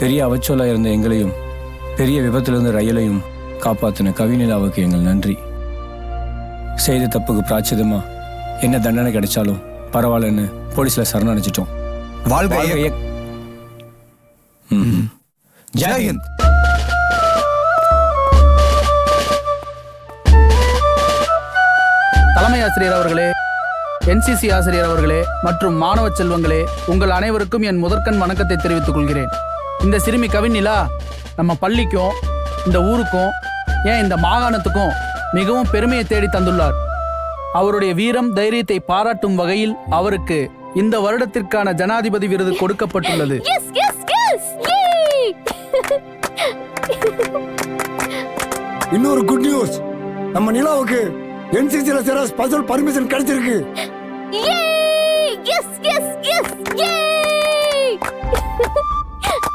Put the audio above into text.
பெரிய அவச்சொல்லா இருந்த எங்களையும் பெரிய விபத்திலிருந்து ரயிலையும் காப்பாத்தின கவிநிலாவுக்கு எங்கள் நன்றி. செய்த தப்புக்கு பிராச்சிதமா என்ன தண்டனை கிடைச்சாலும் பரவாயில்லன்னு போலீஸ்ல சரணடைச்சிட்டோம். வாழ்க ஜெயஹிந்த். தலைமை ஆசிரியர் அவர்களே, NCC ஆசிரியர் அவர்களே மற்றும் மாணவ செல்வங்களே, உங்கள் அனைவருக்கும் என் முதற்கண் வணக்கத்தை தெரிவித்துக் கொள்கிறேன். இந்த சிறுமி கவிநிலா நம்ம பள்ளிக்கும் இந்த ஊருக்கும் ஏன் இந்த மாகாணத்துக்கும் மிகவும் பெருமையை தேடி தந்துள்ளார். அவருடைய வீரம் தைரியத்தை பாராட்டும் வகையில் அவருக்கு இந்த வருடத்திற்கான ஜனாதிபதி விருது கொடுக்கப்பட்டுள்ளது. இன்னொரு குட் நியூஸ், நம்ம நிலாவுக்கு NCC ல சேர ஸ்பெஷல் பர்மிஷன் கிடைச்சிருக்கு.